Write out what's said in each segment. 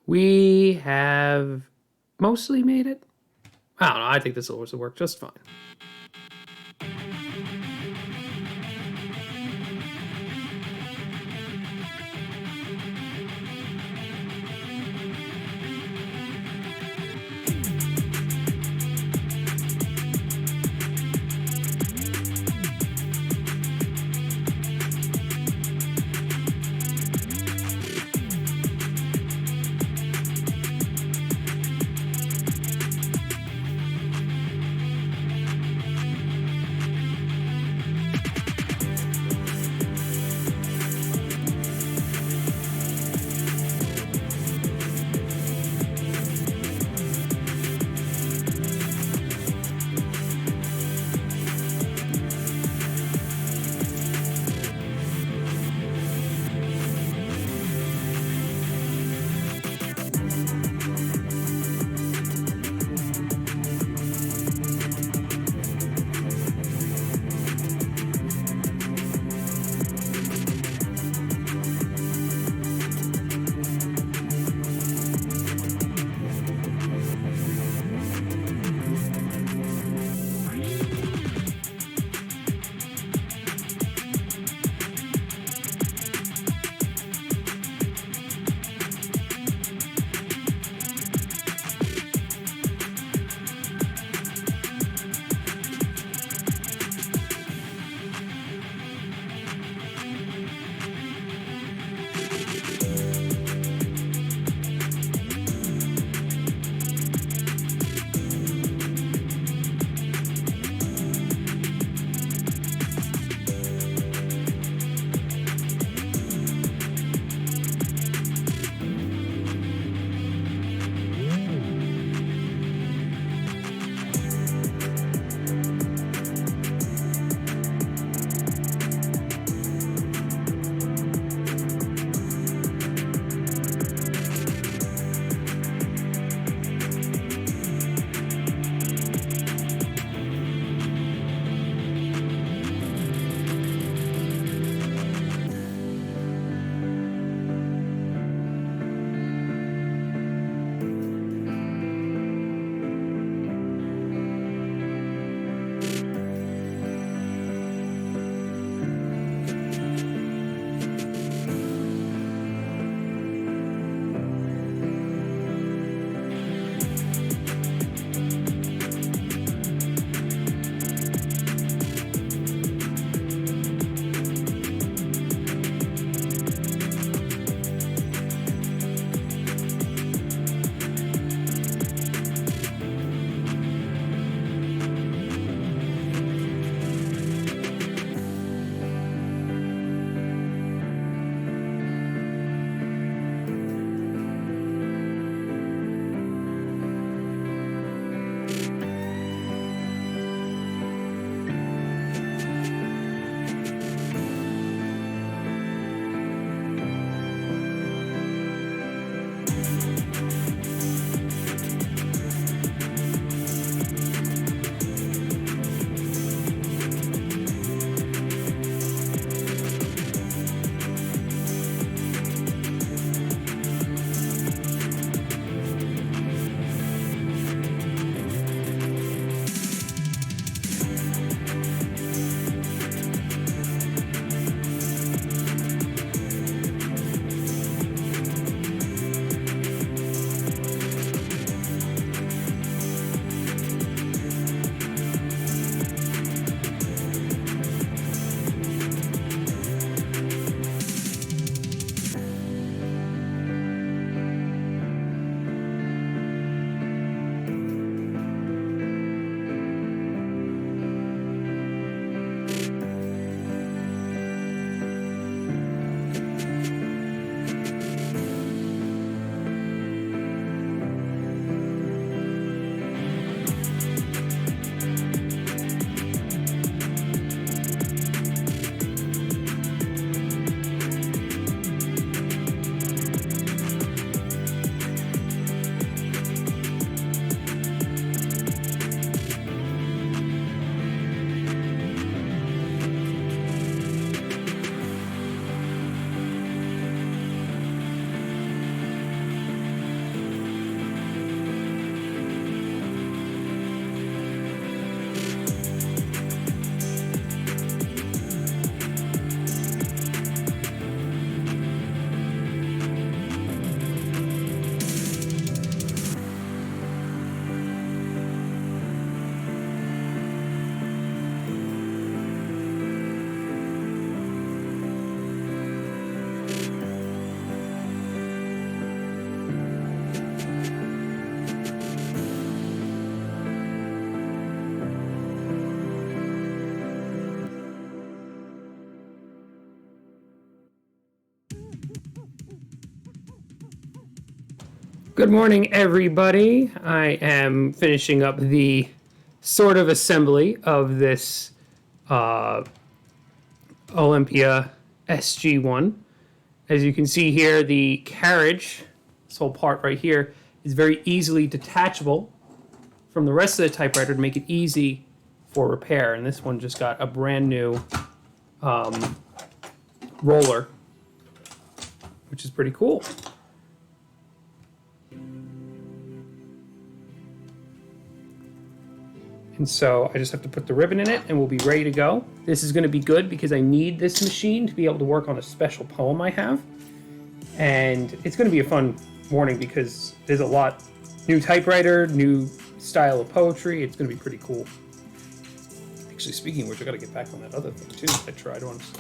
We have mostly made it. I don't know. I think this will also work just fine. Good morning, everybody. I am finishing up the sort of assembly of this Olympia SG1. As you can see here, the carriage, this whole part right here, is very easily detachable from the rest of the typewriter to make it easy for repair. And this one just got a brand new roller, which is pretty cool. And so I just have to put the ribbon in it and we'll be ready to go. This is going to be good because I need this machine to be able to work on a special poem I have. And it's going to be a fun morning because there's a lot. New typewriter, new style of poetry. It's going to be pretty cool. Actually, speaking of which, I got to get back on that other thing too I tried once.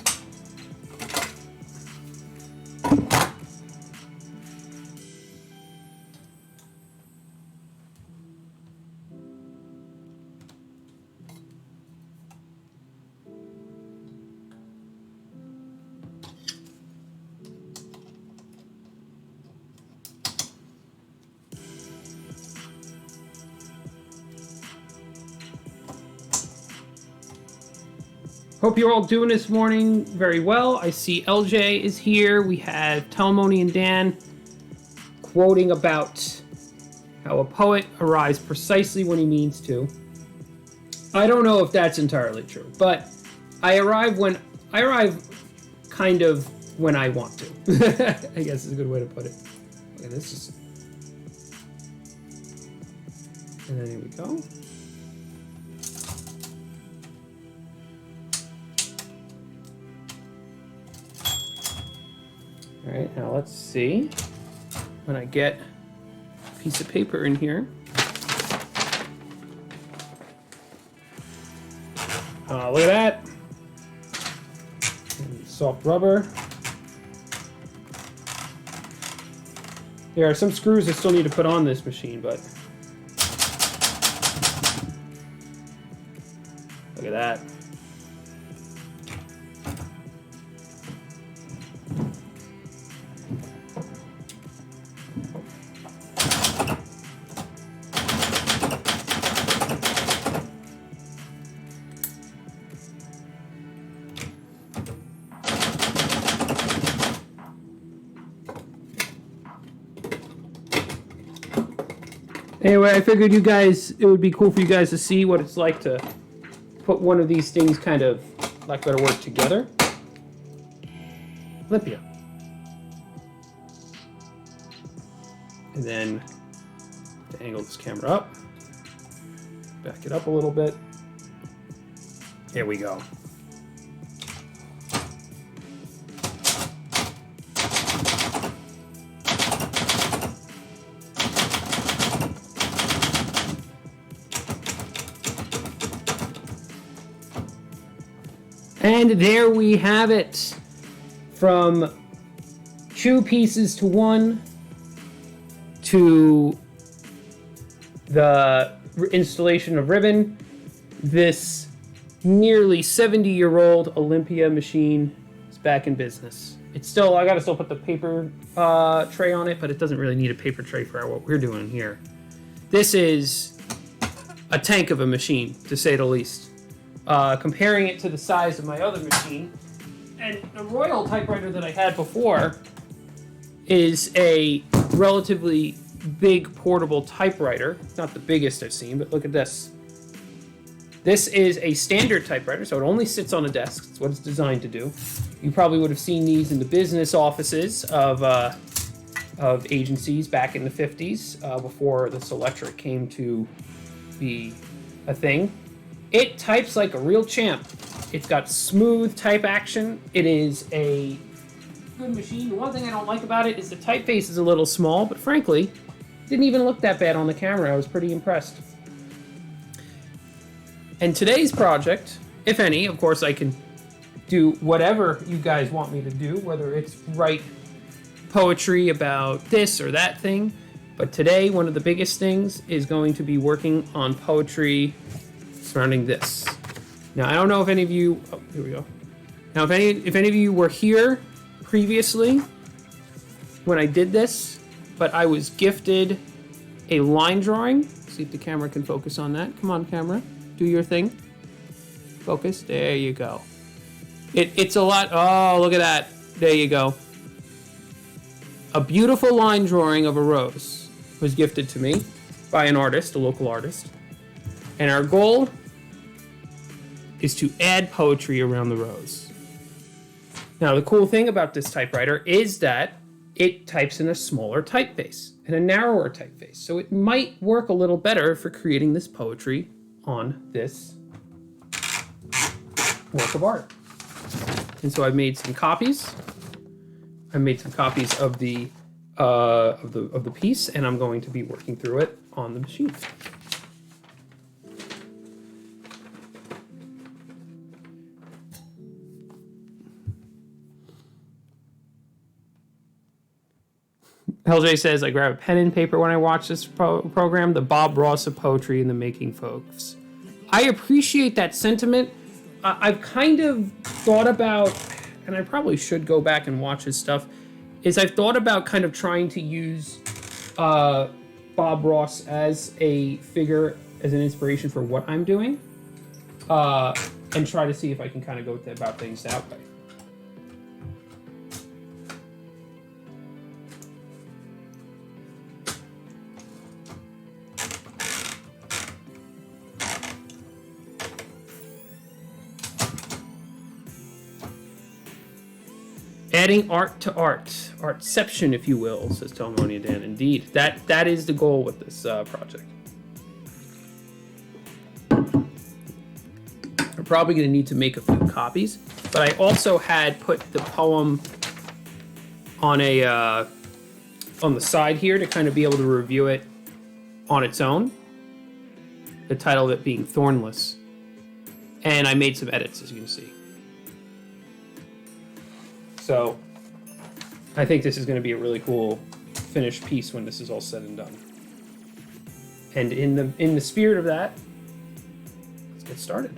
Hope you're all doing this morning very well. I see LJ is here. We have Telemony and Dan quoting about how a poet arrives precisely when he means to. I don't know if that's entirely true, but I arrive kind of when I want to. I guess is a good way to put it. Look at this. And then here we go. All right, now let's see when I get a piece of paper in here. Look at that. And soft rubber. There are some screws I still need to put on this machine, but look at that. Anyway, I figured it would be cool for you guys to see what it's like to put one of these things kind of, like better word, together. Olympia. And then to angle this camera up, back it up a little bit. There we go. And there we have it. From 2 pieces to 1 to the installation of ribbon, this nearly 70-year-old Olympia machine is back in business. I gotta still put the paper tray on it, but it doesn't really need a paper tray for what we're doing here. This is a tank of a machine, to say the least. Comparing it to the size of my other machine, and the Royal typewriter that I had before is a relatively big portable typewriter. It's not the biggest I've seen, but look at this. This is a standard typewriter, so it only sits on a desk. It's what it's designed to do. You probably would have seen these in the business offices of agencies back in the 50s, before this electric came to be a thing. It types like a real champ. It's got smooth type action. It is a good machine. The one thing I don't like about it is the typeface is a little small, but frankly, it didn't even look that bad on the camera. I was pretty impressed. And today's project, if any, of course I can do whatever you guys want me to do, whether it's write poetry about this or that thing. But today, one of the biggest things is going to be working on poetry surrounding this. Now, I don't know if any of you... Oh, here we go. Now, if any of you were here previously when I did this, but I was gifted a line drawing. See if the camera can focus on that. Come on, camera. Do your thing. Focus. There you go. It's a lot. Oh, look at that. There you go. A beautiful line drawing of a rose was gifted to me by an artist, a local artist. And our goal is to add poetry around the rose. Now, the cool thing about this typewriter is that it types in a smaller typeface and a narrower typeface. So it might work a little better for creating this poetry on this work of art. And so I've made some copies. I made some copies of the piece, and I'm going to be working through it on the machine. LJ says, I grab a pen and paper when I watch this program, the Bob Ross of poetry in the making, folks. I appreciate that sentiment. I've kind of thought about, and I probably should go back and watch his stuff, is I've thought about kind of trying to use Bob Ross as a figure, as an inspiration for what I'm doing, and try to see if I can kind of go about things that way. Adding art to art, artception, if you will, says Telmonia Dan. Indeed, that is the goal with this project. I'm probably going to need to make a few copies, but I also had put the poem on a on the side here to kind of be able to review it on its own. The title of it being Thornless, and I made some edits, as you can see. So I think this is going to be a really cool finished piece when this is all said and done. And in the spirit of that, let's get started.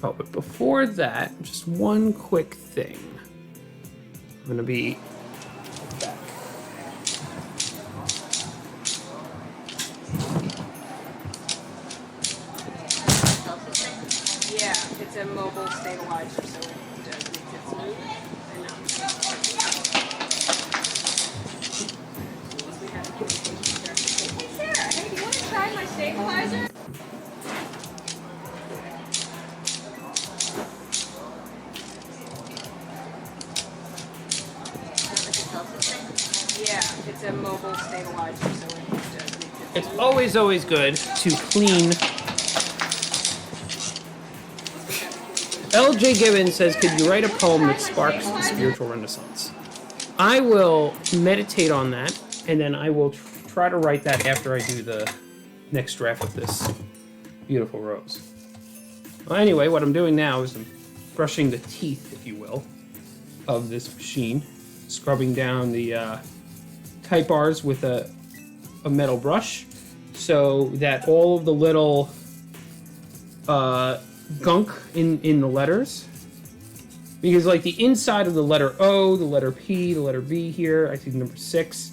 Oh, but before that, just one quick thing. I'm going to be back. Yeah, it's a mobile stabilizer, so it makes it smooth. Hey Sarah, hey, do you want to try my stabilizer? Yeah, it's a mobile stabilizer, so it makes it smooth. It's always good to clean. LJ Gibbons says, could you write a poem that sparks the spiritual renaissance? I will meditate on that, and then I will try to write that after I do the next draft of this beautiful rose. Well, anyway, what I'm doing now is I'm brushing the teeth, if you will, of this machine, scrubbing down the type bars with a metal brush so that all of the little gunk in the letters, because like the inside of the letter O, the letter P, the letter V here, I think number 6,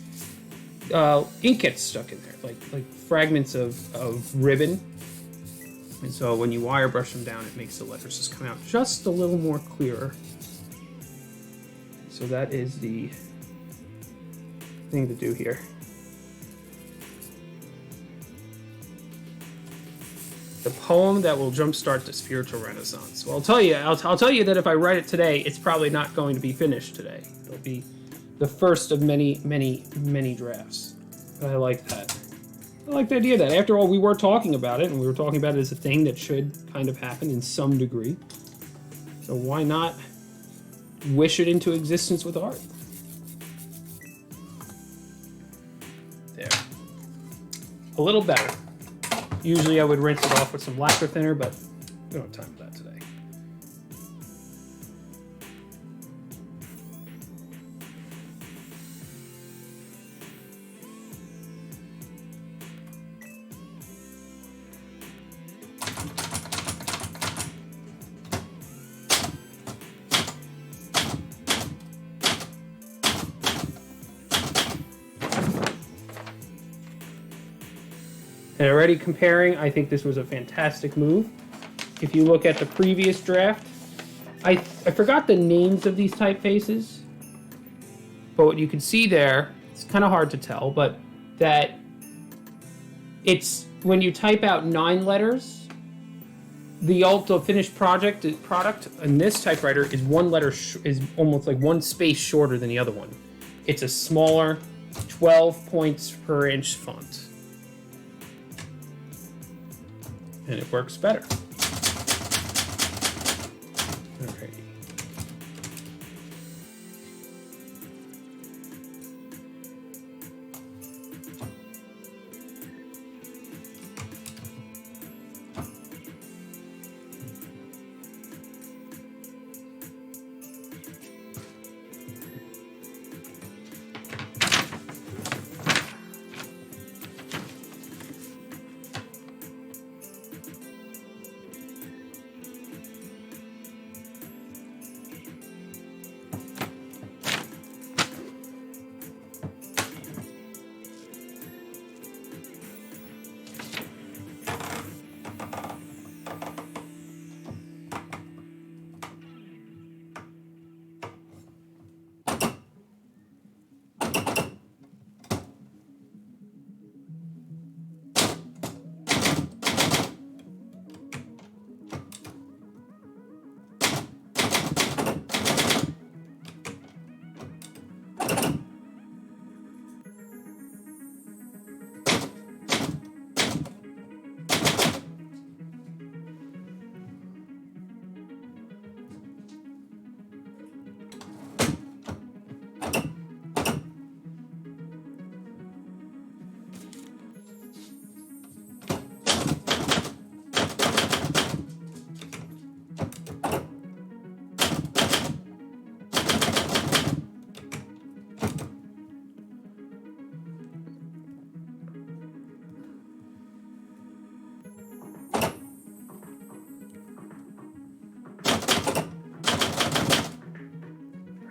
ink gets stuck in there, like fragments of ribbon, and so when you wire brush them down, it makes the letters just come out just a little more clearer. So that is the thing to do here. The poem that will jumpstart the spiritual renaissance. Well, I'll tell you that if I write it today, it's probably not going to be finished today. It'll be the first of many drafts. But I like that. I like the idea that after all, we were talking about it, and we were talking about it as a thing that should kind of happen in some degree. So why not wish it into existence with art? There. A little better. Usually I would rinse it off with some lacquer thinner, but we don't have time for that today. And already comparing, I think this was a fantastic move. If you look at the previous draft, I forgot the names of these typefaces, but what you can see there, it's kind of hard to tell, but that it's when you type out 9 letters, the finished product in this typewriter is 1 letter is almost like 1 space shorter than the other one. It's a smaller 12 points per inch font, and it works better. Alrighty.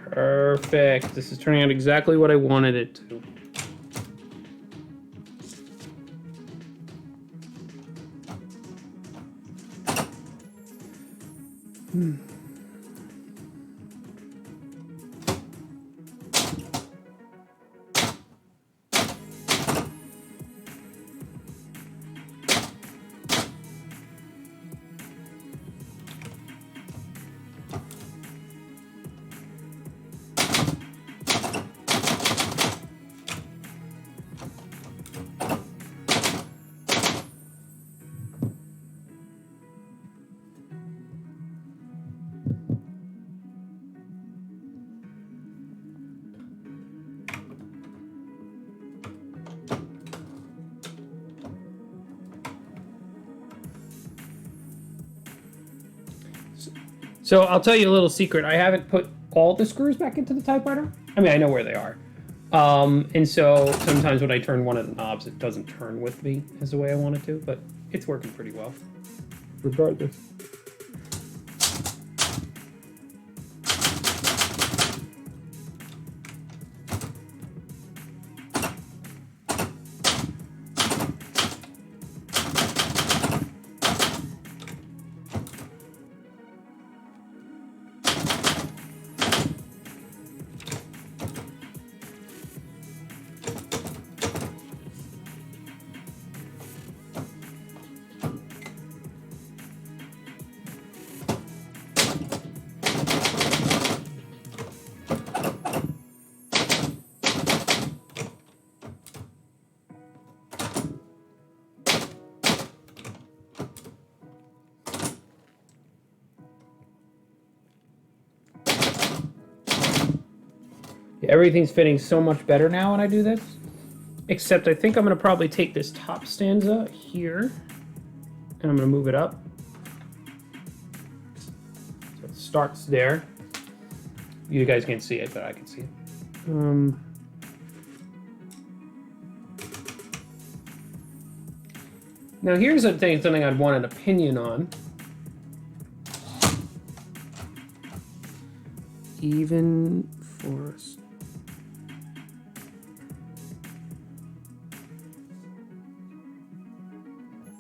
Perfect. This is turning out exactly what I wanted it to. So I'll tell you a little secret. I haven't put all the screws back into the typewriter. I mean, I know where they are. And so sometimes when I turn one of the knobs, it doesn't turn with me as the way I want it to, but it's working pretty well, regardless. Everything's fitting so much better now when I do this. Except I think I'm going to probably take this top stanza here, and I'm going to move it up. So it starts there. You guys can't see it, but I can see it. Now here's something I'd want an opinion on. Even forest.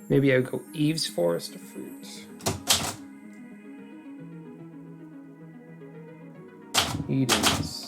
Maybe I would go Eve's Forest of Fruits. Eden's.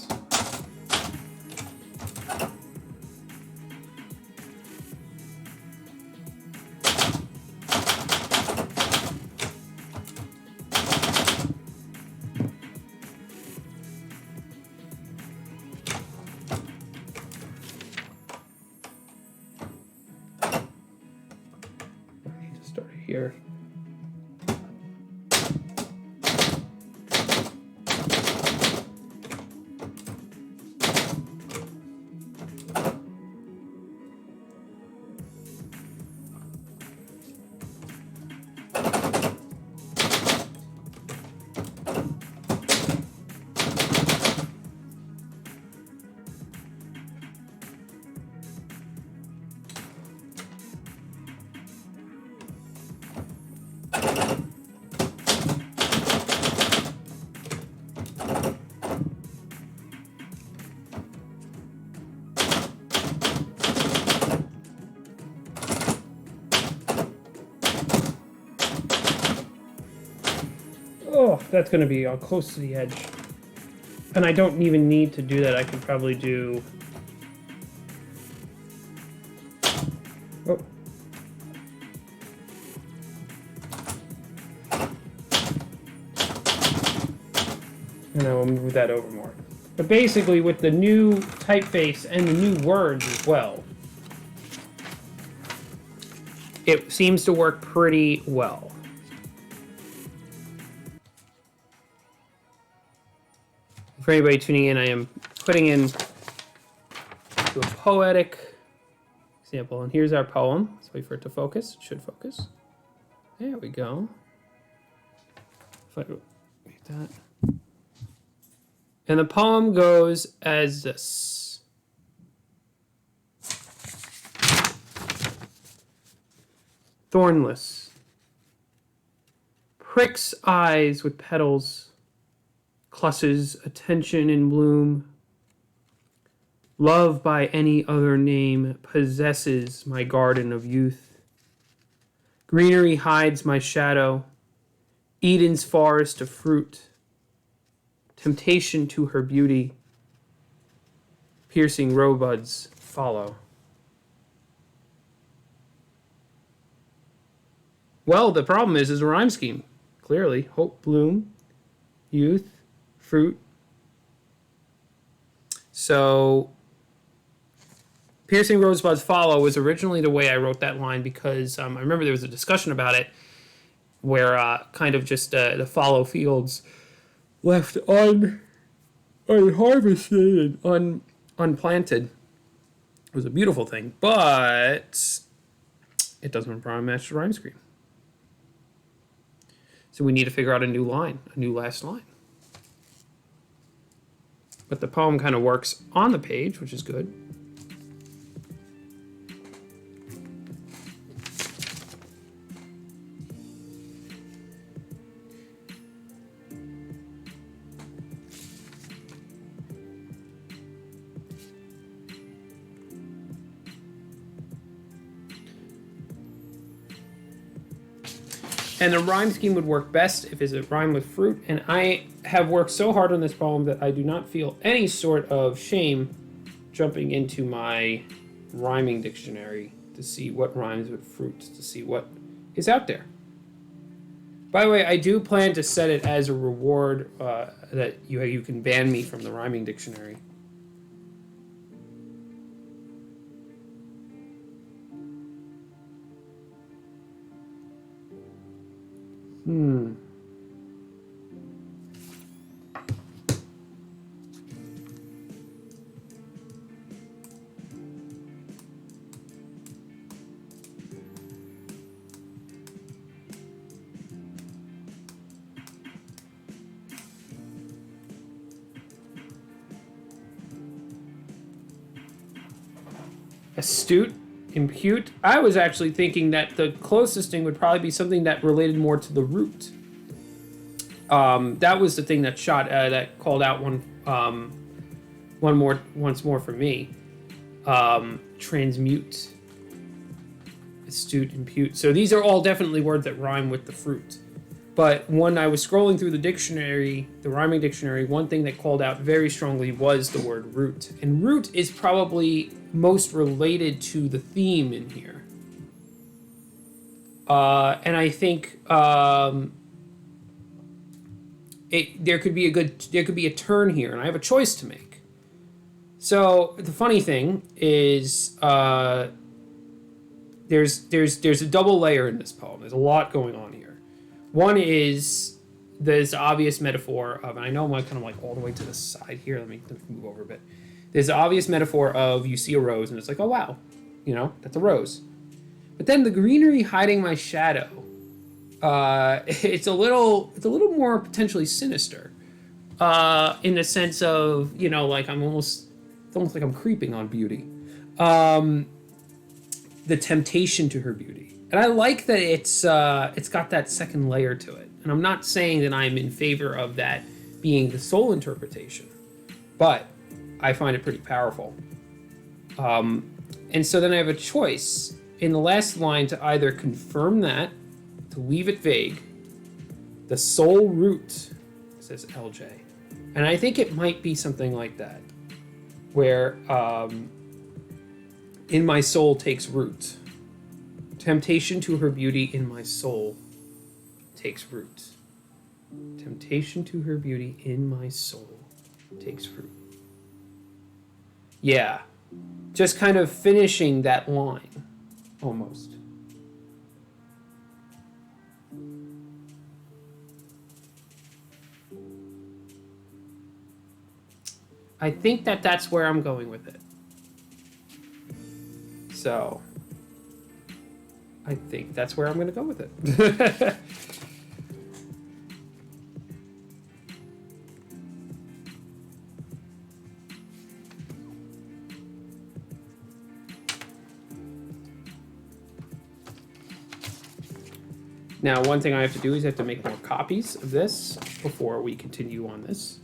Here. Oh, that's going to be close to the edge. And I don't even need to do that. I could probably do... Oh. And I will move that over more. But basically, with the new typeface and the new words as well, it seems to work pretty well. For anybody tuning in, I am putting in to a poetic example. And here's our poem. Let's wait for it to focus. It should focus. There we go. If I wait that. And the poem goes as this. Thornless. Pricks eyes with petals. Clusses attention in bloom. Love by any other name possesses my garden of youth. Greenery hides my shadow. Eden's forest of fruit. Temptation to her beauty. Piercing rosebuds follow. Well, the problem is a rhyme scheme. Clearly, hope, bloom, youth, fruit. So, piercing rosebuds follow was originally the way I wrote that line because I remember there was a discussion about it where kind of just the fallow fields left unharvested and unplanted was a beautiful thing, but it doesn't match the rhyme scheme. So we need to figure out a new line, a new last line. But the poem kind of works on the page, which is good. And the rhyme scheme would work best if it's a rhyme with fruit. And I have worked so hard on this poem that I do not feel any sort of shame jumping into my rhyming dictionary to see what rhymes with fruit, to see what is out there. By the way, I do plan to set it as a reward that you can ban me from the rhyming dictionary. Astute, impute. I was actually thinking that the closest thing would probably be something that related more to the root. That was the thing that that called out once more for me. Transmute. astute, impute. So these are all definitely words that rhyme with the fruit. But when I was scrolling through the dictionary, the rhyming dictionary, one thing that called out very strongly was the word root. And root is probably most related to the theme in here. And I think there could be a turn here, and I have a choice to make. So the funny thing is, there's a double layer in this poem. There's a lot going on here. One is this obvious metaphor of, and I know I'm kind of like all the way to the side here. Let me move over a bit. There's the obvious metaphor of you see a rose and it's like, oh wow, that's a rose. But then the greenery hiding my shadow, it's a little more potentially sinister, in the sense of, like it's almost like I'm creeping on beauty. The temptation to her beauty. And I like that it's got that second layer to it. And I'm not saying that I'm in favor of that being the sole interpretation, but I find it pretty powerful. And so then I have a choice in the last line to either confirm that, to leave it vague. The sole root, says LJ. And I think it might be something like that, where in my soul takes root. Temptation to her beauty in my soul takes root. Temptation to her beauty in my soul takes root. Yeah, just kind of finishing that line, almost. I think that's where I'm going with it. So, I think that's where I'm going to go with it. Now, one thing I have to do is I have to make more copies of this before we continue on this.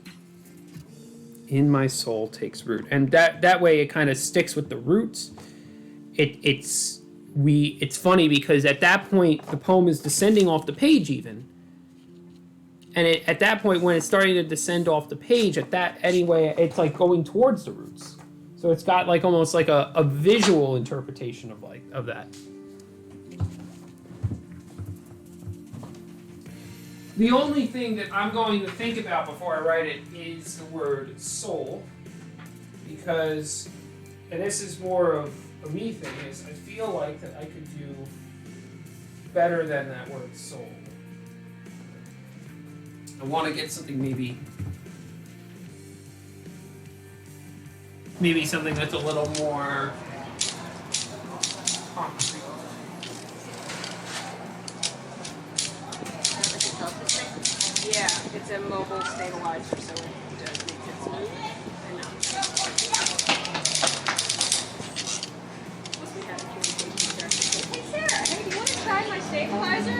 In my soul takes root. And that way it kind of sticks with the roots. It's funny because at that point the poem is descending off the page even. And at that point when it's starting to descend off the page, it's like going towards the roots. So it's got like almost like a visual interpretation of that. The only thing that I'm going to think about before I write it is the word soul, because, and this is more of a me thing, is I feel like that I could do better than that word soul. I want to get something maybe something that's a little more concrete. Yeah, it's a mobile stabilizer, so it does make it smooth. And we have a communication director. Hey Sarah, hey, do you want to try my stabilizer?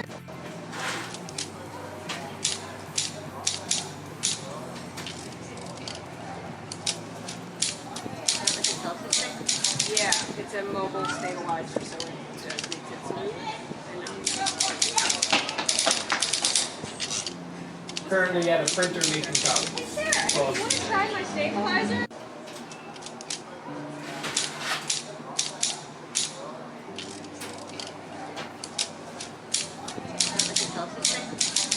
Yeah, it's a mobile stabilizer, so it does make it smooth. Currently at a printer making copies. Hey Sarah, hey, do you want to try my stabilizer?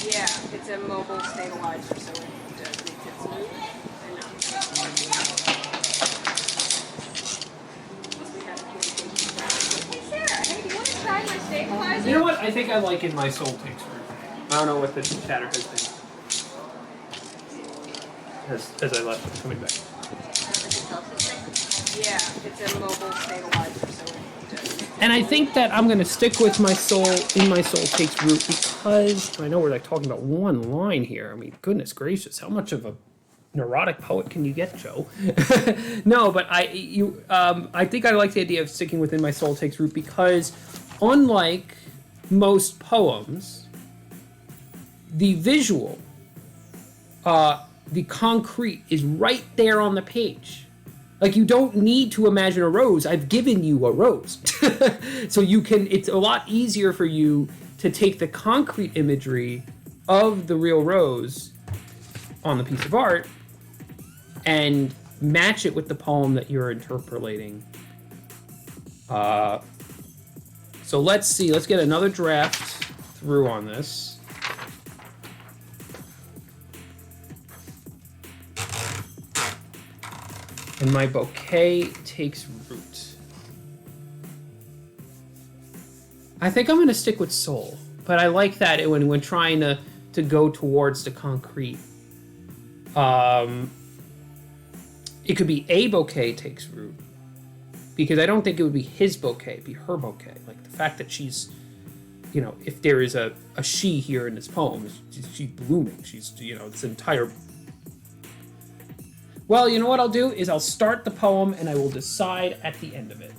Yeah, it's a mobile stabilizer, so it does make it smooth. We have a communication director. Hey Sarah, hey, do you want to try my stabilizer? You know what? I think I like In My Soul Takes Root. I don't know what the chatter has been. As I left, I'm coming back. Yeah, it's a mobile stabilizer, so it does. And I think that I'm going to stick with My Soul, In My Soul Takes Root, because I know we're like talking about one line here. I mean, goodness gracious, how much of a neurotic poet can you get, Joe? No, but I think I like the idea of sticking with In My Soul Takes Root because, unlike most poems, the visual, the concrete is right there on the page. Like, you don't need to imagine a rose. I've given you a rose. So you can, it's a lot easier for you to take the concrete imagery of the real rose on the piece of art and match it with the poem that you're interpolating. So let's see, let's get another draft through on this. And my bouquet takes root. I think I'm going to stick with soul, but I like that when trying to go towards the concrete. It could be a bouquet takes root, because I don't think it would be his bouquet, it'd be her bouquet. Like the fact that she's, you know, if there is a she here in this poem, she's blooming. She's, you know, this entire... Well, you know what I'll do is I'll start the poem and I will decide at the end of it.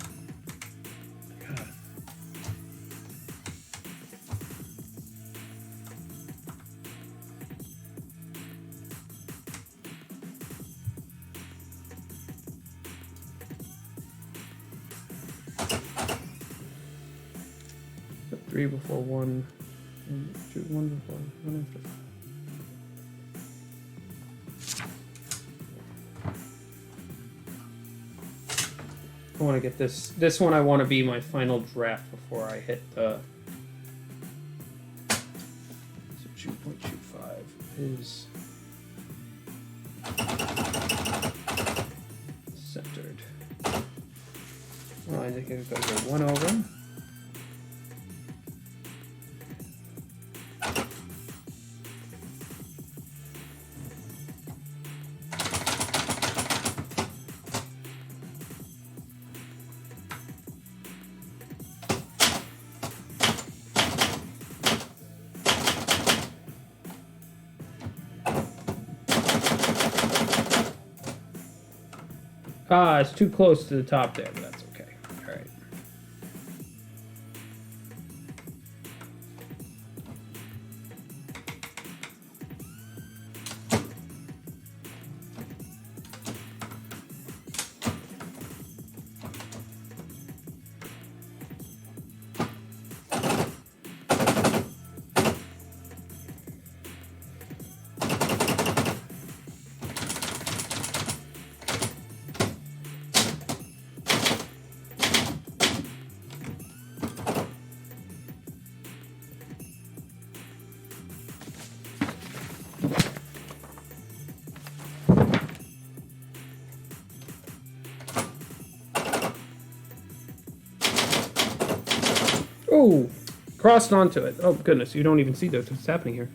Three before one, two, one before, one after. I want to get this one I want to be my final draft before I hit the... So 2.25 is centered. Well, I think it goes to 1 over. It's too close to the top there, but that's okay. All right. Oh, crossed onto it. Oh goodness, you don't even see what's happening here.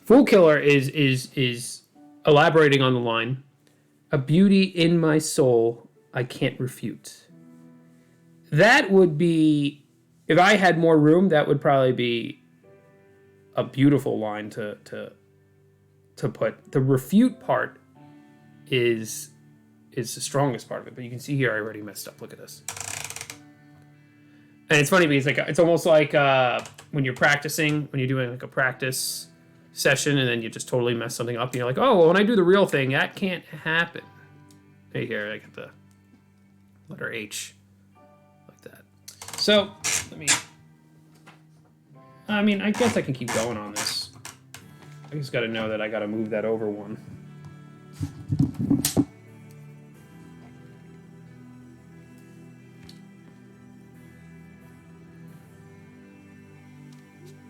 Fool Killer is elaborating on the line, "A beauty in my soul I can't refute." That would be, if I had more room, that would probably be a beautiful line to put. The refute part is the strongest part of it, but you can see here I already messed up. Look at this. And it's funny because it's almost like when you're practicing, when you're doing like a practice session and then you just totally mess something up and you're like, oh, well, when I do the real thing, that can't happen. Hey, here, I get the letter H like that. So, I guess I can keep going on this. I just gotta know that I gotta move that over one.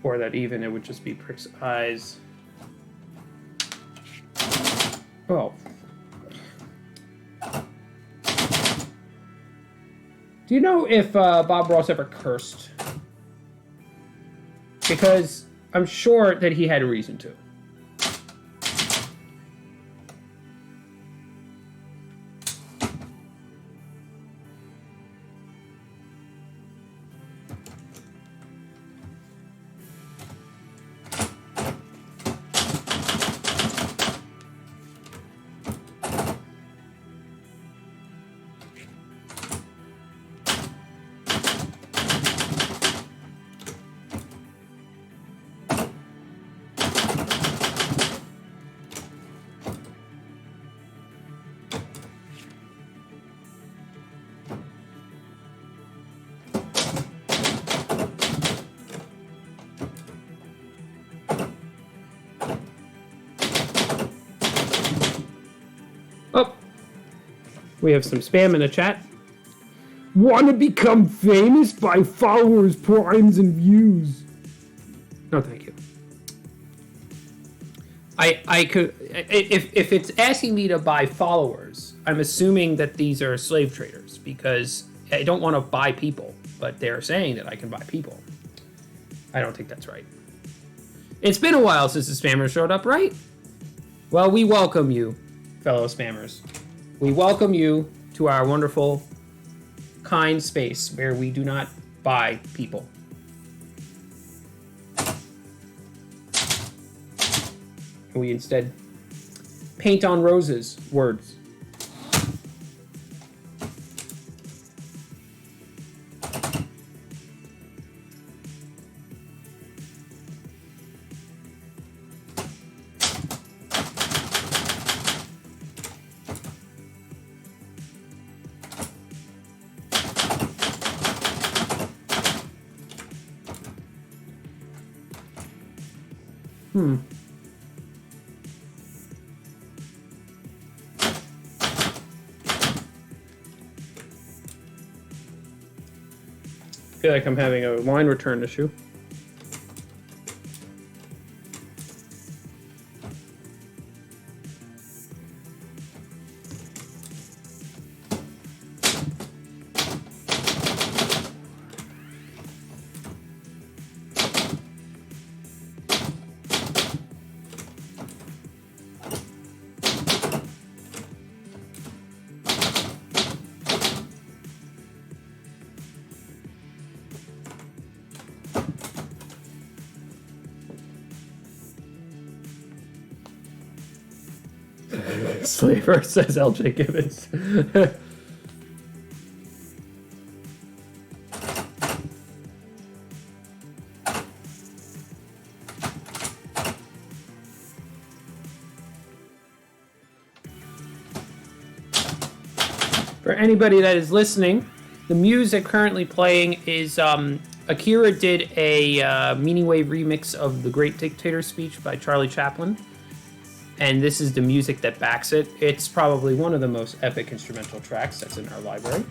Or that even it would just be Prick's eyes. Oh. Do you know if Bob Ross ever cursed? Because I'm sure that he had a reason to. We have some spam in the chat. Want to become famous by followers, primes, and views? No, thank you. I could, if it's asking me to buy followers, I'm assuming that these are slave traders because I don't want to buy people, but they're saying that I can buy people. I don't think that's right. It's been a while since the spammers showed up, right? Well, we welcome you, fellow spammers. We welcome you to our wonderful, kind space where we do not buy people. We instead paint on roses words. I feel like I'm having a line return issue. Slaver, says LJ Gibbons. For anybody that is listening, the music currently playing is Akira did a Meaning Wave remix of The Great Dictator Speech by Charlie Chaplin. And this is the music that backs it. It's probably one of the most epic instrumental tracks that's in our library.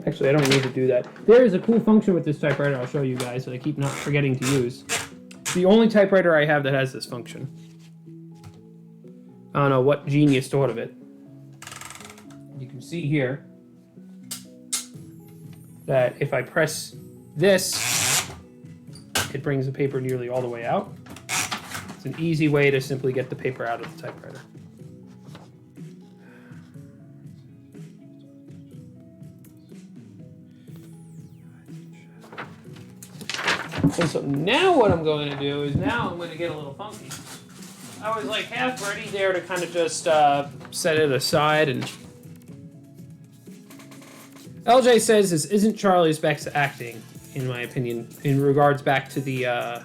Actually, I don't need to do that. There is a cool function with this typewriter I'll show you guys that I keep not forgetting to use. It's the only typewriter I have that has this function. I don't know what genius thought of it. You can see here that if I press this, it brings the paper nearly all the way out. It's an easy way to simply get the paper out of the typewriter. And so now what I'm going to do is now I'm going to get a little funky. I was like half ready there to kind of just set it aside. And LJ says this isn't Charlie's best acting, in my opinion, in regards back to the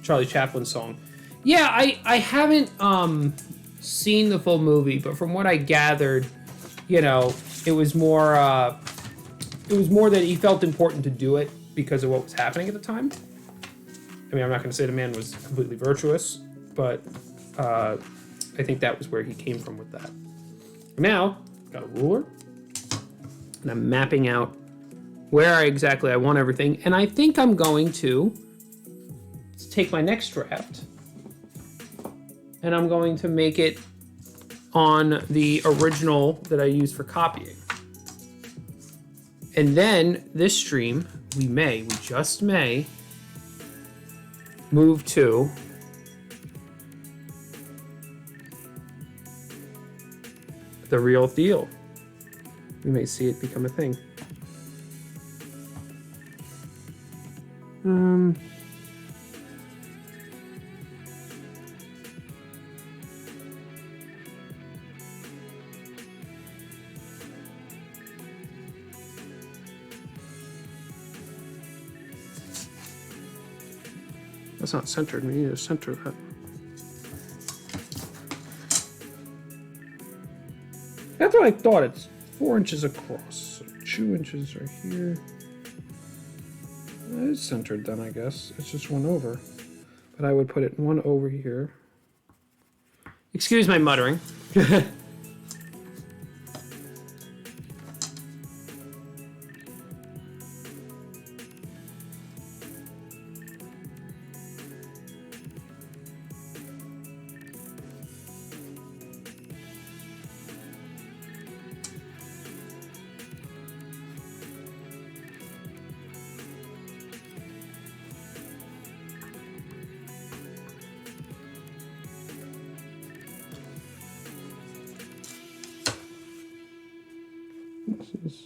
Charlie Chaplin song. Yeah, I haven't seen the full movie, but from what I gathered, you know, it was more that he felt important to do it because of what was happening at the time. I mean, I'm not going to say the man was completely virtuous, but I think that was where he came from with that. Now, I've got a ruler, and I'm mapping out where exactly I want everything, and I think I'm going to take my next draft, and I'm going to make it on the original that I used for copying. And then this stream, we just may move to the real deal. We may see it become a thing. That's not centered. We need to center that. That's what I thought. It's 4 inches across. So 2 inches right here. It's centered then, I guess. It's just one over. But I would put it one over here. Excuse my muttering. This is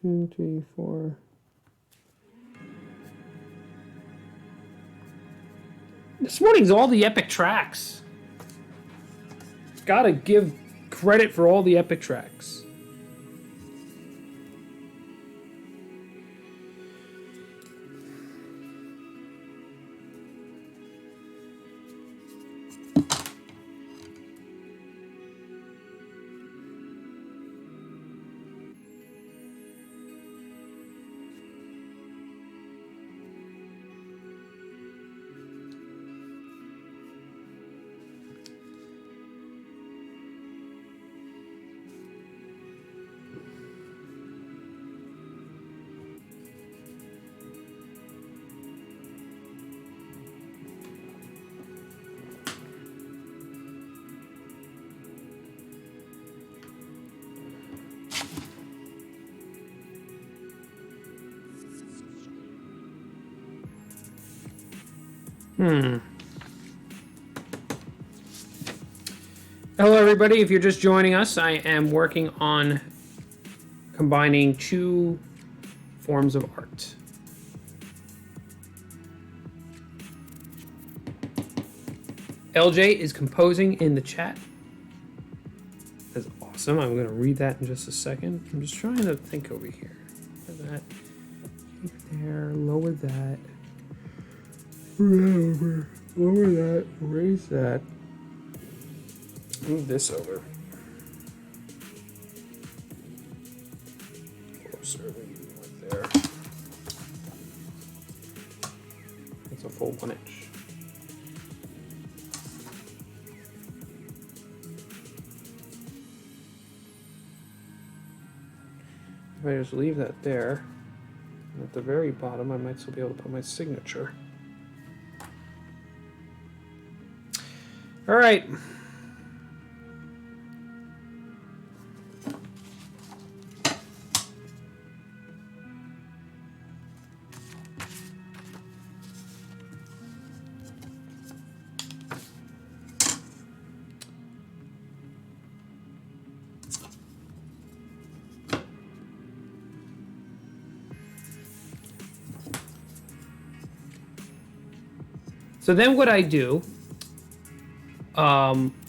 2, 3, 4. This morning's all the epic tracks. Gotta give credit for all the epic tracks. Hello, everybody. If you're just joining us, I am working on combining 2 forms of art. LJ is composing in the chat. That's awesome. I'm going to read that in just a second. I'm just trying to think over here. Lower that. Keep there. Lower that. Lower that. Raise that. Move this over. Closer right there. That's a full 1 inch. If I just leave that there, and at the very bottom, I might still be able to put my signature. All right. So then what I do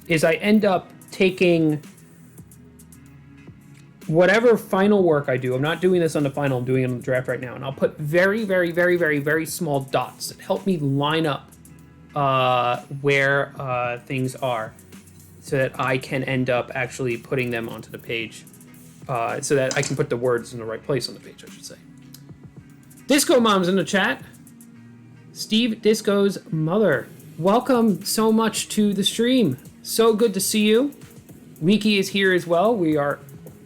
is I end up taking whatever final work I do. I'm not doing this on the final, I'm doing it on the draft right now. And I'll put very, very, very, very, very small dots that help me line up where things are so that I can end up actually putting them onto the page so that I can put the words in the right place on the page, I should say. Disco Mom's in the chat. Steve Disco's mother. Welcome so much to the stream. So good to see you. Wiki is here as well.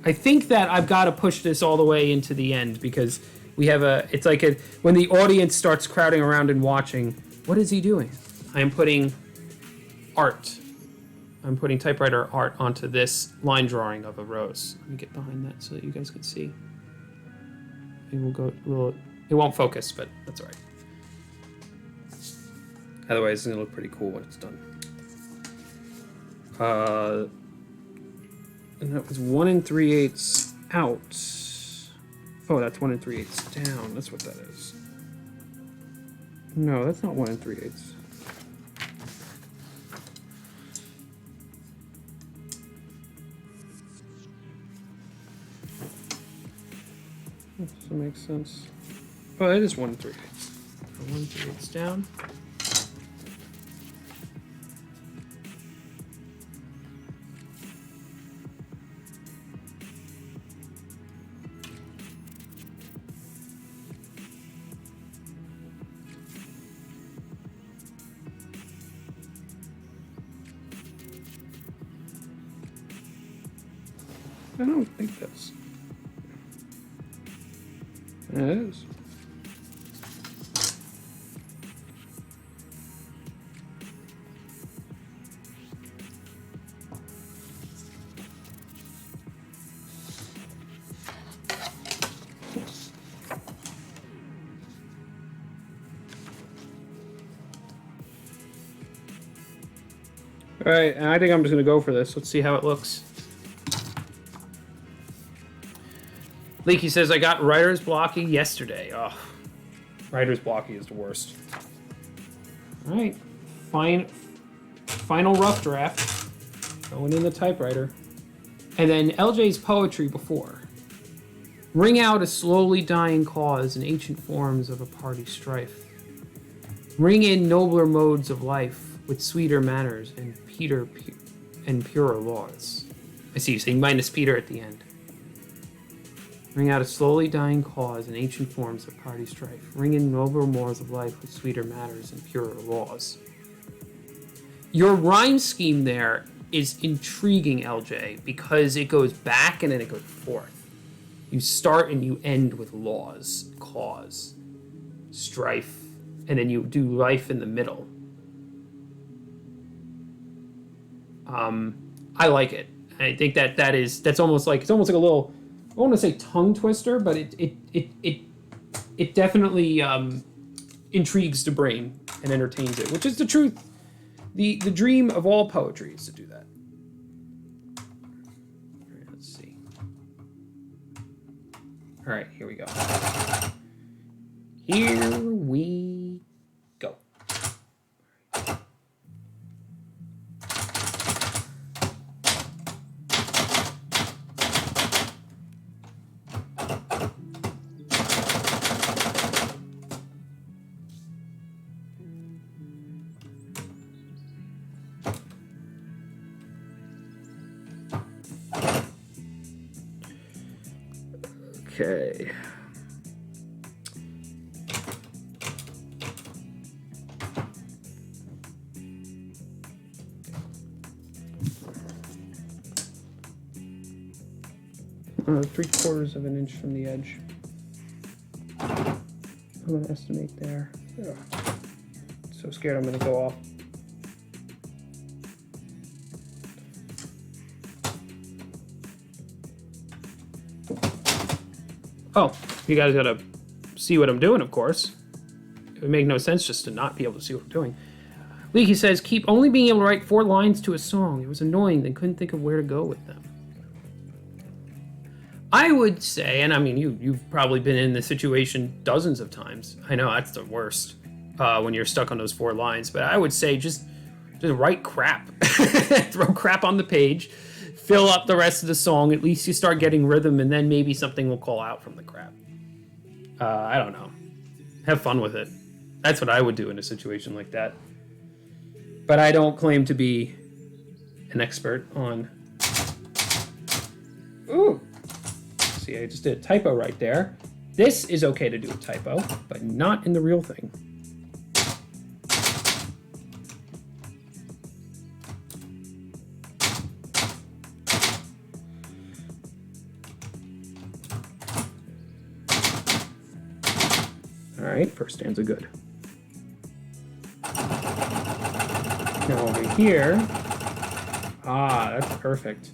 I think that I've got to push this all the way into the end because we have it's like when the audience starts crowding around and watching, what is he doing? I am putting art. I'm putting typewriter art onto this line drawing of a rose. Let me get behind that so that you guys can see. it won't focus, but that's all right. Otherwise, it's gonna look pretty cool when it's done. And that was 1 3/8 out. Oh, that's 1 3/8 down. That's what that is. No, that's not 1 3/8. That makes sense. Oh, that is 1 3/8. 1 3/8 down. I don't think that's. It is. All right, and I think I'm just gonna go for this. Let's see how it looks. Leaky says, I got writer's blocky yesterday. Oh, writer's blocky is the worst. All right, final rough draft going in the typewriter. And then LJ's poetry before. Ring out a slowly dying cause in ancient forms of a party strife. Ring in nobler modes of life with sweeter manners and purer laws. I see you saying minus Peter at the end. Ring out a slowly dying cause in ancient forms of party strife. Ring in nobler modes of life with sweeter manners and purer laws. Your rhyme scheme there is intriguing, LJ, because it goes back and then it goes forth. You start and you end with laws, cause, strife, and then you do life in the middle. I like it. I think that's almost like it's almost like a little. I don't want to say tongue twister, but it definitely intrigues the brain and entertains it, which is the truth. The dream of all poetry is to do that. All right, let's see. All right, here we go. Here we go. Okay. Three-quarters of an inch from the edge. I'm gonna estimate there. Ugh. So scared I'm gonna go off. Oh, you guys gotta see what I'm doing, of course. It would make no sense just to not be able to see what I'm doing. Leaky says, keep only being able to write 4 lines to a song. It was annoying, they couldn't think of where to go with them. I would say, and I mean, you've probably been in this situation dozens of times. I know, that's the worst, when you're stuck on those 4 lines. But I would say just write crap. Throw crap on the page. Fill up the rest of the song. At least you start getting rhythm, and then maybe something will call out from the crap. I don't know. Have fun with it. That's what I would do in a situation like that. But I don't claim to be an expert on... Ooh! See, I just did a typo right there. This is okay to do a typo, but not in the real thing. All right, first stanza good. Now over here, that's perfect.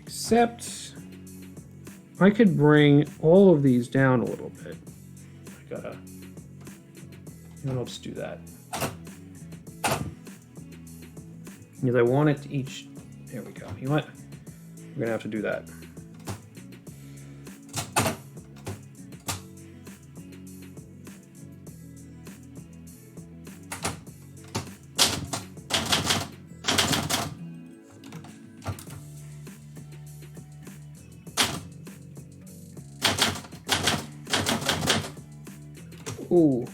Except, I could bring all of these down a little bit. I gotta, I'll just do that. Because I want it to each, there we go. You know what? We're gonna have to do that. Ooh.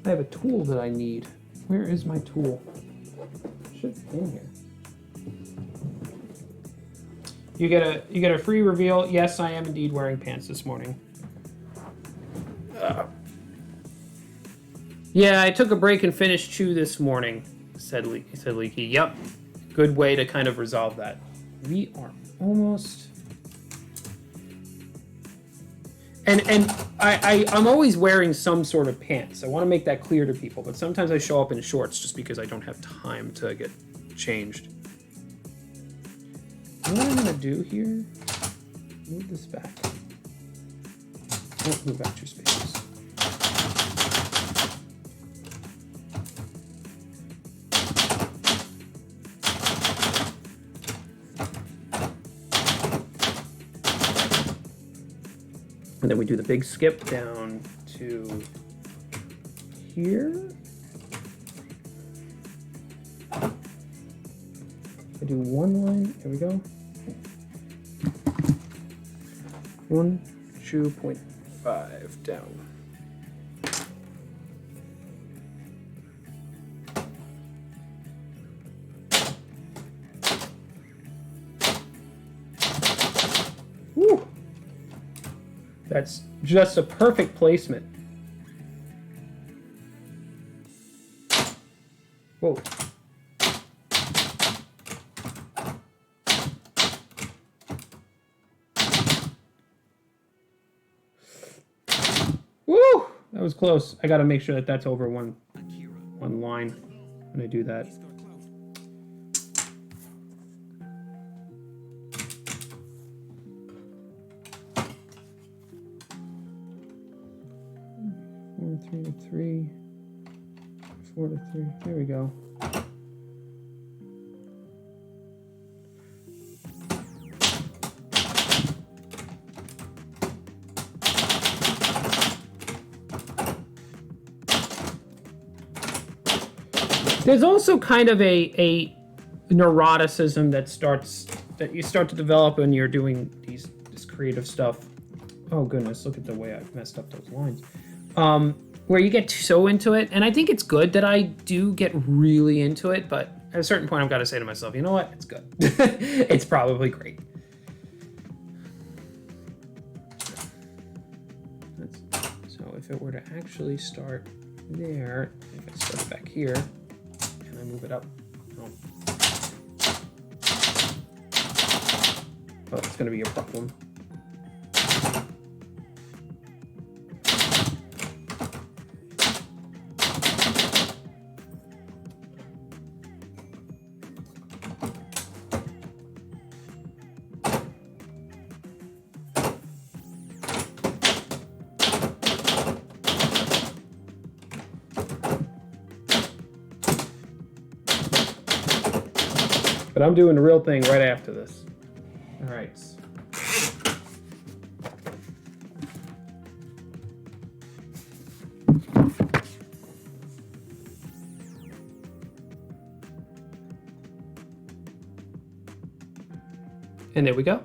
I have a tool that I need. Where is my tool? It should be in here. You get a free reveal. Yes, I am indeed wearing pants this morning. Yeah, I took a break and finished Chew this morning, said Leaky. Yep. Good way to kind of resolve that. We are almost... And I'm always wearing some sort of pants. I want to make that clear to people, but sometimes I show up in shorts just because I don't have time to get changed. What I'm going to do here, move this back. Don't move back 2 spaces. And then we do the big skip down to here. I do one line, there we go. 2.5 down. Woo! That's just a perfect placement. Whoa. Woo! That was close. I gotta make sure that that's over one line when I do that. Three to 3, 4 to 3. There we go. There's also kind of a neuroticism that you start to develop when you're doing this creative stuff. Oh goodness, look at the way I've messed up those lines. Where you get so into it, and I think it's good that I do get really into it, but at a certain point I've got to say to myself, you know what, it's good. It's probably great. So if it were to actually start there, if I start it back here, and I move it up, oh, it's going to be a problem. But I'm doing the real thing right after this. All right. And there we go.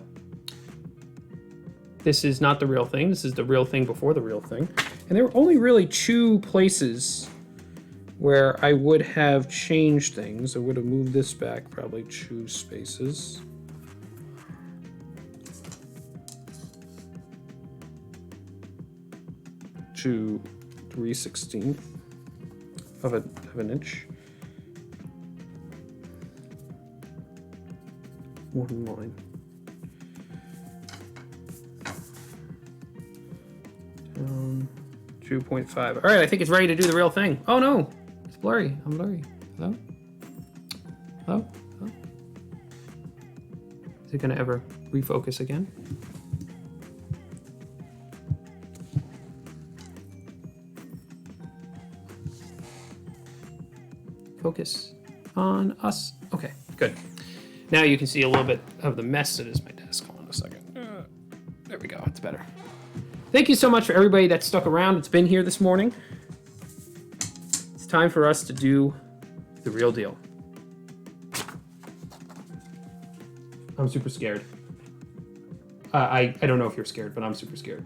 This is not the real thing. This is the real thing before the real thing. And there were only really 2 places where I would have changed things. I would have moved this back probably 2 spaces. To 3/16 of an inch. One line. Down 2.5. All right, I think it's ready to do the real thing. Oh no, it's blurry. I'm blurry. Hello? Hello? Hello? Is it gonna ever refocus again? Focus on us. Okay, good. Now you can see a little bit of the mess that is my desk. Hold on a second. There we go. It's better. Thank you so much for everybody that stuck around. It's been here this morning. It's time for us to do the real deal. I'm super scared. I don't know if you're scared, but I'm super scared.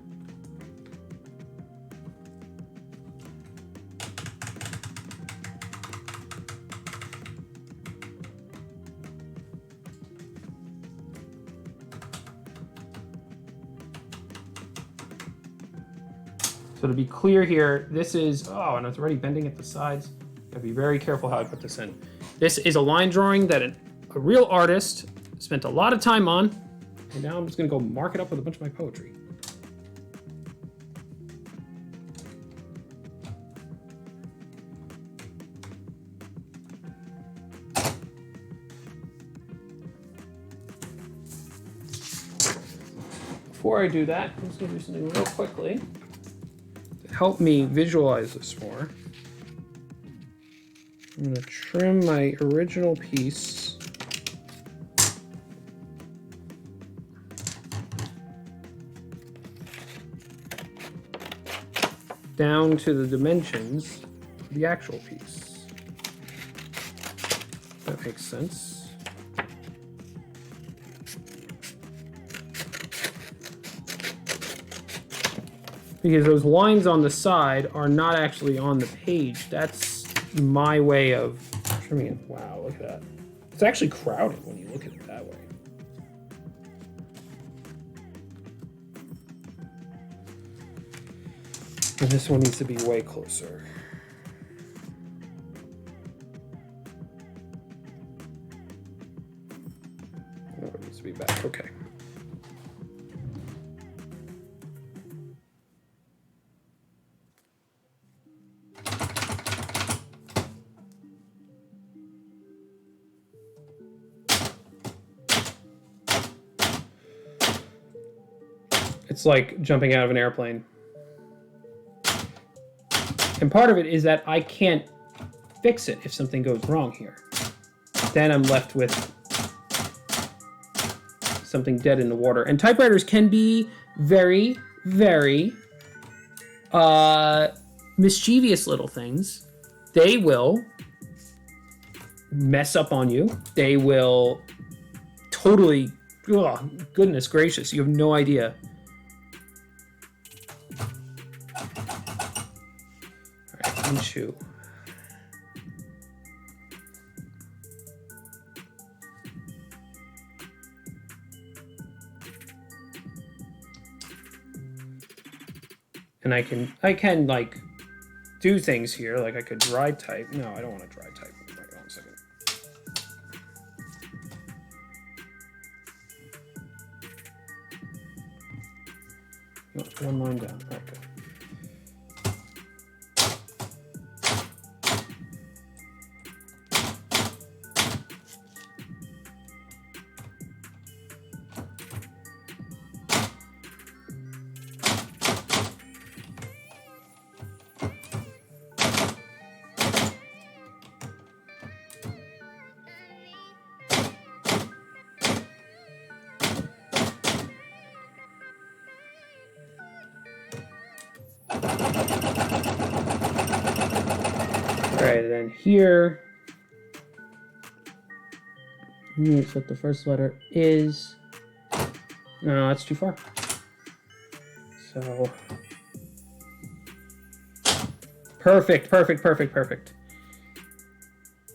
So to be clear here, this is, oh, and it's already bending at the sides. Gotta be very careful how I put this in. This is a line drawing that a real artist spent a lot of time on. And now I'm just gonna go mark it up with a bunch of my poetry. Before I do that, I'm just gonna do something real quickly. Help me visualize this more. I'm going to trim my original piece down to the dimensions of the actual piece. That makes sense. Because those lines on the side are not actually on the page. That's my way of trimming it. Wow, look at that. It's actually crowded when you look at it that way. And this one needs to be way closer. No, it needs to be back. Okay. It's like jumping out of an airplane. And part of it is that I can't fix it if something goes wrong here. Then I'm left with something dead in the water. And typewriters can be very, very mischievous little things. They will mess up on you. They will totally, oh, goodness gracious, you have no idea. Into and I can like do things here, like I could dry type. No, I don't want to dry type. Wait, hold on a second. No, one line down. All right, good. All right, and then here, it's what the first letter is. No, that's too far. So, perfect, perfect, perfect, perfect.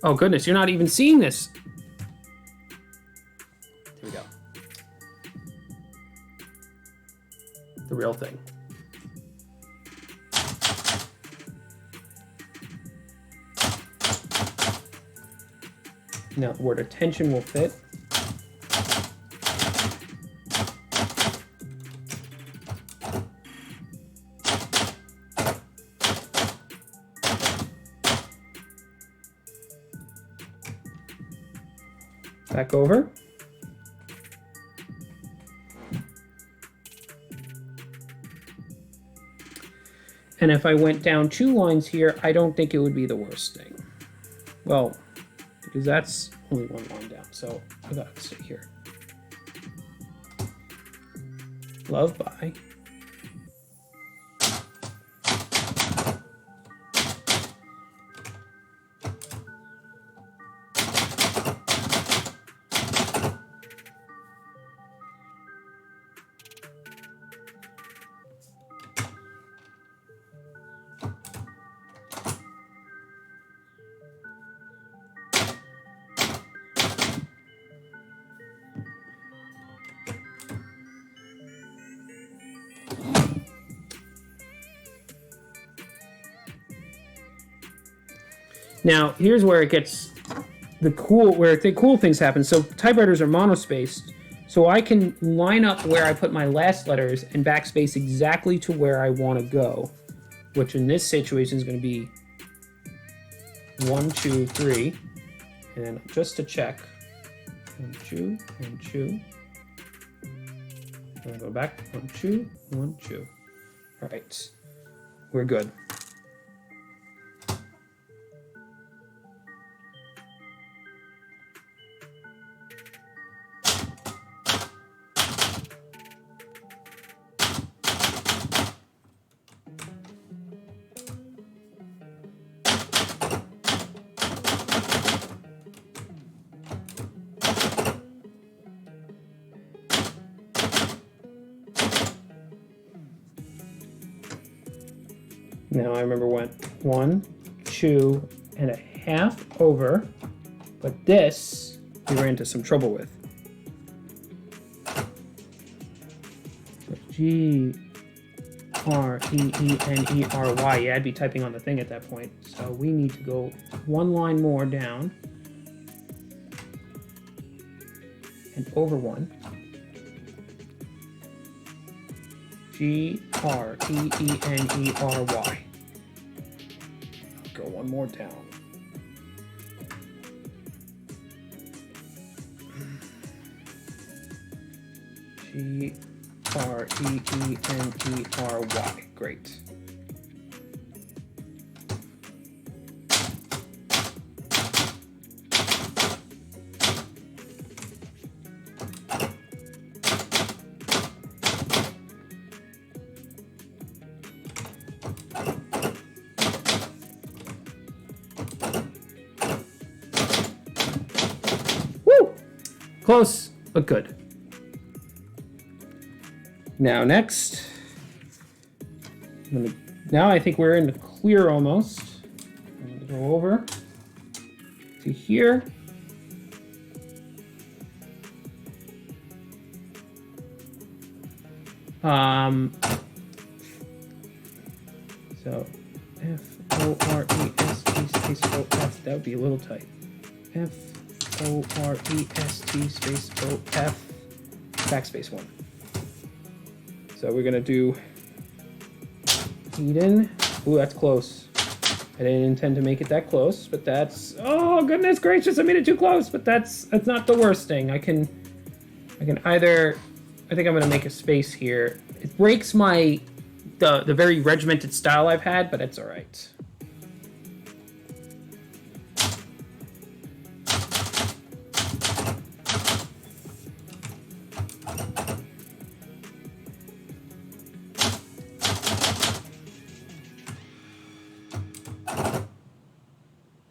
Oh goodness, you're not even seeing this. Here we go. The real thing. Now, where the tension will fit. Back over. And if I went down 2 lines here, I don't think it would be the worst thing. Well, because that's only 1 line down, so I gotta stay here. Love, bye. Now, here's where it gets the cool things happen. So typewriters are monospaced, so I can line up where I put my last letters and backspace exactly to where I want to go, which in this situation is going to be 1, 2, 3, and then just to check, 1, 2, 1, 2. I'll go back, 1, 2, 1, 2. All right, we're good. Now I remember went 1, 2 and a half over, but this we ran into some trouble with. So G-R-E-E-N-E-R-Y. Yeah, I'd be typing on the thing at that point. So we need to go 1 line more down and over 1. G-R-E-E-N-E-R-Y. Go 1 more down. G-R-E-E-N-E-R-Y. Great. Close, but good. Now next, now I think we're in the clear almost. I'm going to go over to here. So F-O-R-E-S-T space O-F, that would be a little tight. F-O-R-E-S-T space O-F, backspace 1. So we're gonna do Eden. Ooh, that's close. I didn't intend to make it that close, but that's, oh goodness gracious, I made it too close, but that's not the worst thing. I can either, I think I'm gonna make a space here. It breaks the very regimented style I've had, but it's all right.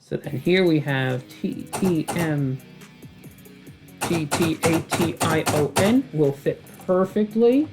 So then here we have T-E-M-G-T-A-T-I-O-N will fit perfectly.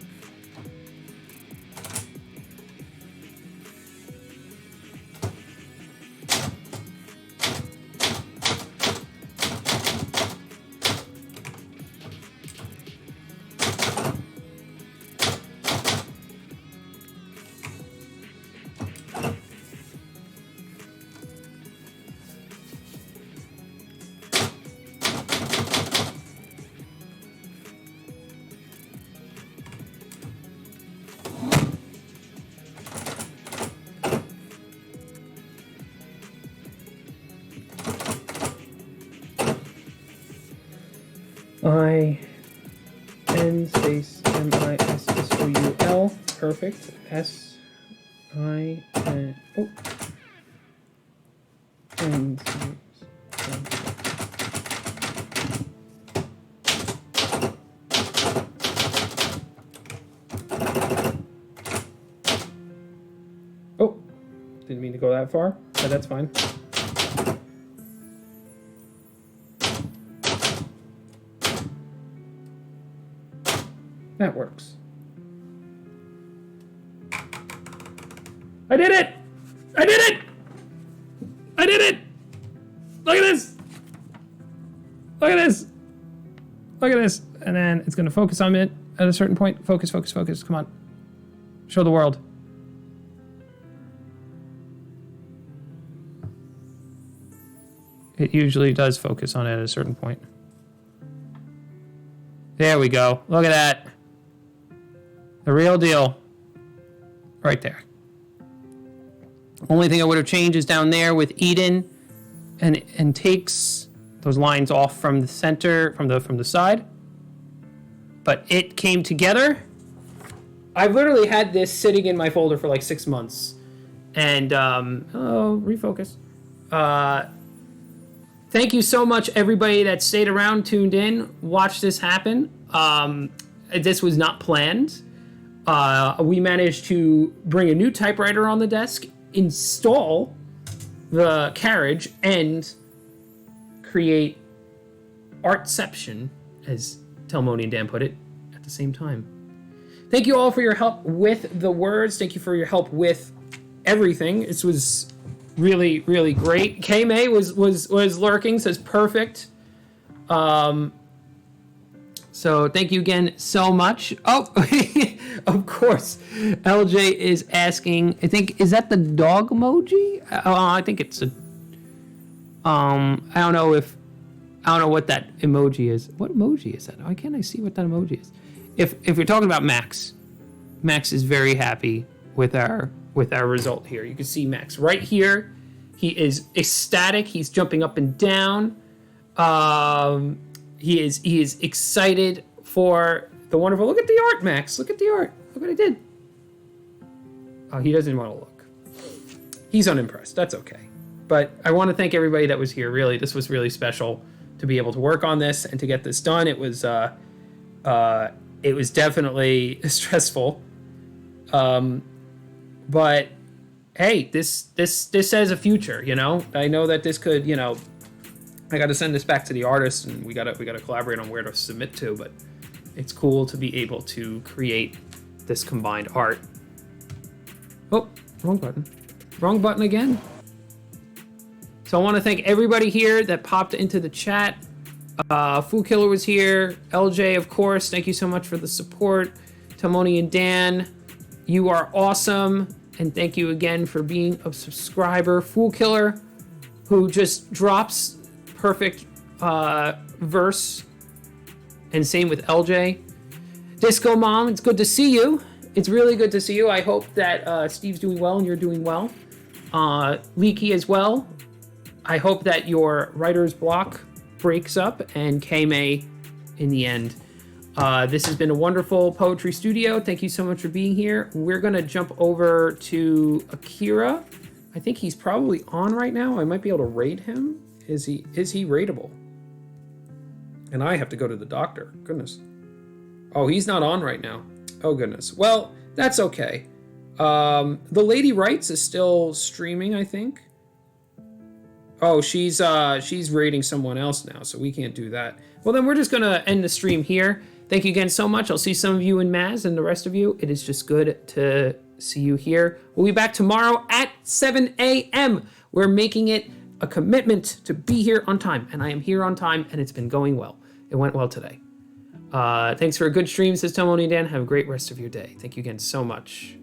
I-N space M-I-S-S-O-U-L. Perfect. S-I-N. Oh. And oh, didn't mean to go that far, but that's fine. That works. I did it! I did it! I did it! Look at this! Look at this! Look at this! And then it's gonna focus on it at a certain point. Focus, focus, focus. Come on. Show the world. It usually does focus on it at a certain point. There we go. Look at that. The real deal. Right there. Only thing I would have changed is down there with Eden and takes those lines off from the center, from the side. But it came together. I've literally had this sitting in my folder for like 6 months. And, refocus. Thank you so much, everybody that stayed around, tuned in, watched this happen. This was not planned. We managed to bring a new typewriter on the desk, install the carriage, and create artception, as Telmoni and Dan put it, at the same time. Thank you all for your help with the words. Thank you for your help with everything. This was really, really great. K-May was lurking, says perfect. So thank you again so much. Oh, of course. LJ is asking, I think, is that the dog emoji? I think it's a, I don't know what that emoji is. What emoji is that? Why can't I see what that emoji is? If you're talking about Max is very happy with our result here. You can see Max right here. He is ecstatic. He's jumping up and down. He is excited for the wonderful. Look at the art, Max. Look at the art. Look what I did. Oh, he doesn't want to look. He's unimpressed. That's okay. But I want to thank everybody that was here. Really, this was really special to be able to work on this and to get this done. It was definitely stressful. But hey, this has a future, you know? I know that this could, you know, I got to send this back to the artist and we got to collaborate on where to submit to, but it's cool to be able to create this combined art. Oh, wrong button. Wrong button again. So I want to thank everybody here that popped into the chat. Fool Killer was here. LJ, of course. Thank you so much for the support. Tamoni and Dan, you are awesome. And thank you again for being a subscriber. Fool Killer, who just drops perfect verse. And same with LJ. Disco Mom, it's good to see you. It's really good to see you. I hope that Steve's doing well and you're doing well. Leaky as well. I hope that your writer's block breaks up and K-May in the end. This has been a wonderful poetry studio. Thank you so much for being here. We're gonna jump over to Akira. I think he's probably on right now. I might be able to rate him. Is he rateable? And I have to go to the doctor. Goodness. Oh, he's not on right now. Oh goodness. Well, that's okay. The Lady Writes is still streaming, I think. Oh, she's rating someone else now, so we can't do that. Well, then we're just gonna end the stream here. Thank you again so much. I'll see some of you in Maz and the rest of you. It is just good to see you here. We'll be back tomorrow at 7 a.m. We're making it a commitment to be here on time, and I am here on time, and it's been going well. It went well today. Thanks for a good stream, says Tomoni and Dan. Have a great rest of your day. Thank you again so much.